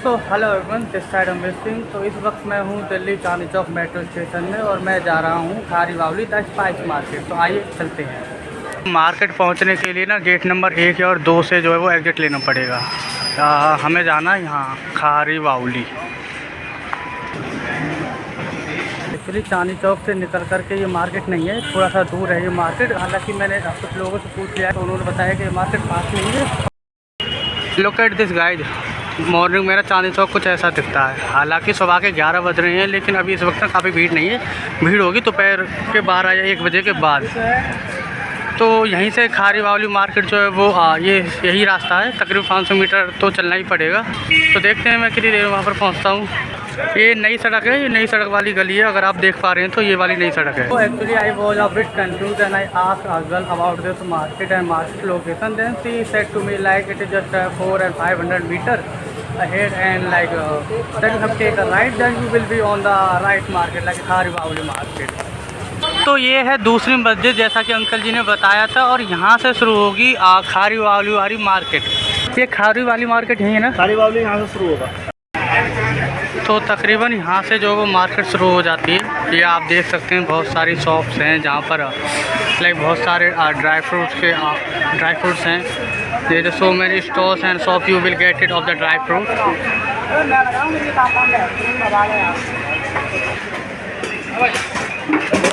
तो hello everyone, this side अमृत सिंह। तो इस वक्त मैं हूँ दिल्ली चांदनी चौक मेट्रो स्टेशन में और मैं जा रहा हूँ खारी बावली द स्पाइस मार्केट। तो आइए चलते हैं। मार्केट पहुँचने के लिए ना गेट नंबर 1 और 2 से जो है वो एग्जिट लेना पड़ेगा। हमें जाना है यहाँ खारी बावली। एक्चुअली चांदनी चौक से निकल करके ये मार्केट नहीं है, थोड़ा सा दूर है ये मार्केट। हालांकि मैंने कुछ लोगों से पूछ लिया तो उन्होंने बताया कि ये मार्केट पास नहीं है। Look at this guide. Morning में ना चांदनी चौक कुछ ऐसा दिखता है। हालांकि सुबह के 11 बज रहे हैं, लेकिन अभी इस वक्त ना काफ़ी भीड़ नहीं है। भीड़ होगी दोपहर के 12 या 1 बजे के बाद। तो यहीं से खारी बावली मार्केट जो है वो यही रास्ता है। तकरीबन 500 मीटर तो चलना ही पड़ेगा। तो देखते हैं मैं कितनी देर में वहाँ पर पहुँचता हूँ। ये नई सड़क है, ये नई सड़क वाली गली है। अगर आप देख पा रहे हैं तो ये वाली नई सड़क है। तो actually I was a bit confused and I asked as well about this market and market location. Then she said to me like it is just 400 and 500 meter ahead and like then you have to take a right, then you will be on the right market like खारी बावली market. तो ये है दूसरी मस्जिद जैसा कि uncle जी ने बताया था, और यहाँ से शुरू होगी खारी बावली वाली मार्केट। ये खारी वाली मार्केट यही है ना? खारी बावली यहाँ से शुरू होगा। तो तकरीबन यहाँ से जो वो मार्केट शुरू हो जाती है। ये आप देख सकते हैं बहुत सारी शॉप्स हैं जहाँ पर लाइक बहुत सारे ड्राई फ्रूट्स हैं। ये जो so many stalls and shop you will get it of the dry fruit.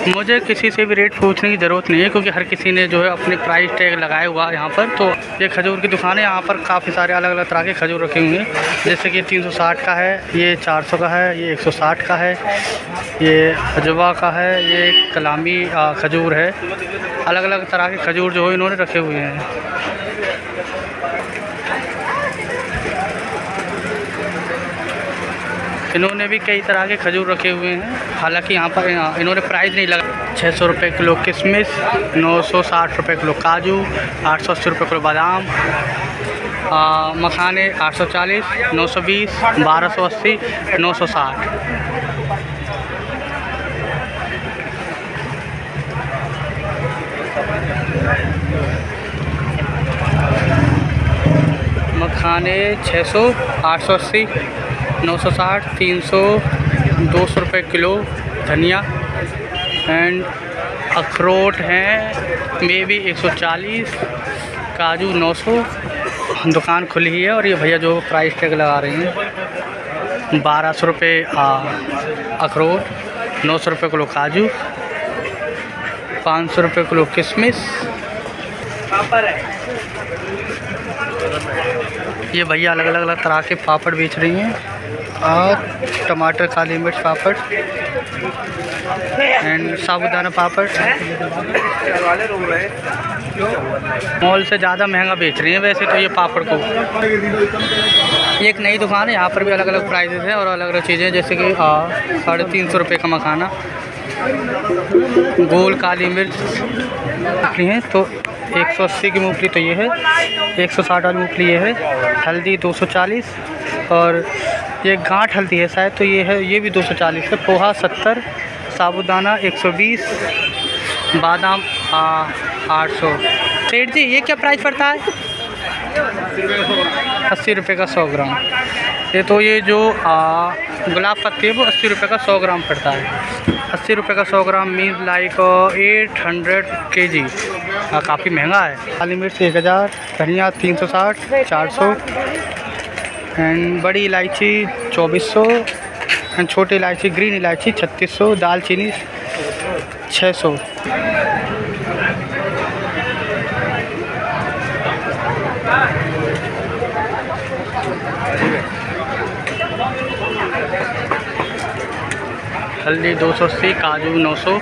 मुझे किसी से भी रेट पूछने की ज़रूरत नहीं है, क्योंकि हर किसी ने जो है अपने प्राइस टैग लगाया हुआ है यहाँ पर। तो ये खजूर की दुकान है। यहाँ पर काफ़ी सारे अलग अलग तरह के खजूर रखे हुए हैं, जैसे कि 360 का है, ये 400 का है, ये 160 का है, ये अजवा का है, ये कलामी खजूर है। अलग अलग तरह के खजूर जो है इन्होंने रखे हुए हैं। इन्होंने भी कई तरह के खजूर रखे हुए हैं। हालांकि यहाँ पर इन्होंने प्राइस नहीं लगा। 600 रुपये किलो किशमिश, 960 रुपये किलो काजू, 880 रुपये किलो बादाम, मखाने 840, 920, 1280, 960। मखाने 600, 880, 960, 300, 200 रुपये किलो धनिया। एंड अखरोट हैं मे भी 140, काजू 900। दुकान खुली ही है। और ये भैया जो प्राइस टैग लगा रहे हैं 1200 रुपये अखरोट, 900 रुपये किलो काजू, 500 रुपये किलो किशमिश। ये भैया अलग अलग तरह के पापड़ बेच रही हैं, और टमाटर काली मिर्च पापड़ एंड साबुदाना पापड़। मॉल से ज़्यादा महंगा बेच रही हैं वैसे तो ये पापड़ को। ये एक नई दुकान है, यहाँ पर भी अलग अलग प्राइसेस हैं और अलग अलग चीज़ें, जैसे कि 350 रुपये का मखाना, गोल काली मिर्च हैं। तो 180 की मूंगफली तो ये है, 160 वाली मूंगफली ये है, हल्दी 240, और ये गांठ हल्दी है शायद, तो ये है, ये भी 240 है। पोहा 70, साबुदाना 120, बादाम 800। सेठ जी ये क्या प्राइस पड़ता है? 80 रुपये का 100 ग्राम। ये तो ये जो गुलाब पत्ती है वो 80 रुपये का 100 ग्राम पड़ता है। 80 रुपये का 100 ग्राम मीन्स लाइक 800 kg। काफ़ी महंगा है। काली मिर्च 1000, धनिया 360, 400, एंड बड़ी इलायची 2400, एंड छोटी इलायची ग्रीन इलायची 3600, दालचीनी 600। हल्दी 280, काजू 900,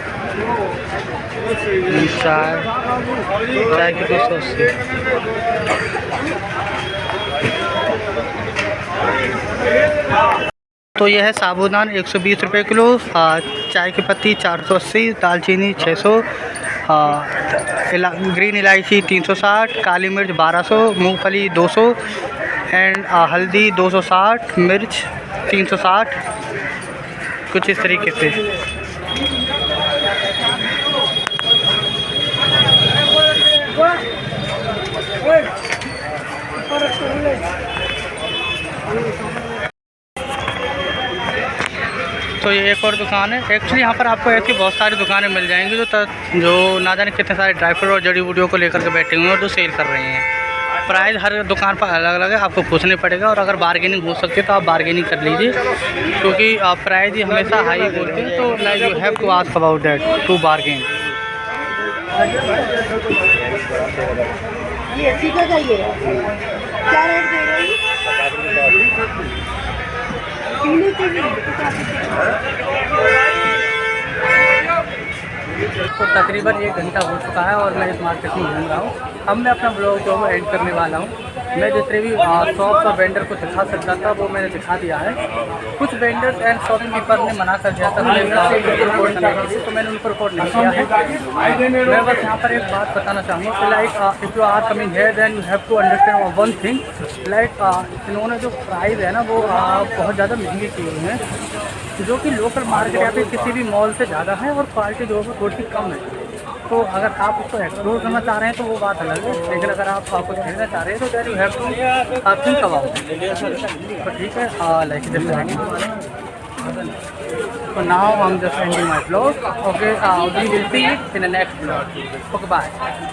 चाय की 280। तो यह है साबुदाना 120 रुपये किलो, चाय की पत्ती 480, दालचीनी 600, ग्रीन इलायची 360, काली मिर्च 1200, मूंगफली 200, एंड हल्दी 260, मिर्च 360। कुछ इस तरीके से। तो ये एक और दुकान है। एक्चुअली यहाँ पर आपको ऐसी बहुत सारी दुकानें मिल जाएंगी जो ना जाने कितने सारे ड्राई फ्रूट और जड़ी बूटियों को लेकर के बैठे हुए हैं और जो सेल कर रहे हैं। प्राइस हर दुकान पर अलग अलग है, आपको पूछना पड़ेगा। और अगर बार्गेनिंग हो सकती है तो आप बार्गेनिंग कर लीजिए, क्योंकि प्राइस ही हमेशा हाई बोलते हैं। तो like you have to ask about that to bargain. ये अस्सी का चाहिए, क्या रेट दे रहे हैं? तो तकरीबन 1 घंटा हो चुका है और मैं इस मार्केट में घूम रहा हूँ। अब मैं अपना ब्लॉग जो है एंड करने वाला हूँ। मैं जितने भी शॉप और वेंडर को दिखा सकता था वो मैंने दिखा दिया है। कुछ वेंडर्स एंड शॉपकीपर ने मना कर दिया था रिकॉर्ड करने के लिए, तो मैंने उनको रिकॉर्ड नहीं किया है। मैं बस यहाँ पर एक बात बताना चाहूँगा कि like if you are coming here then you have to understand one thing. Like इन्होंने जो प्राइस है ना वो बहुत ज़्यादा महंगी की हुई है, जो कि लोकल मार्केट या फिर किसी भी मॉल से ज़्यादा है, और क्वालिटी जो है थोड़ी सी कम है। तो अगर आप उसको एक्सप्लोर करना चाह रहे हैं तो वो बात अलग है, लेकिन अगर आप कुछ खरीदना चाह रहे हैं तो then you have to think about. तो ठीक है, like so now I'm just ending my vlog. Okay, we will see you in the next vlog. Okay, bye.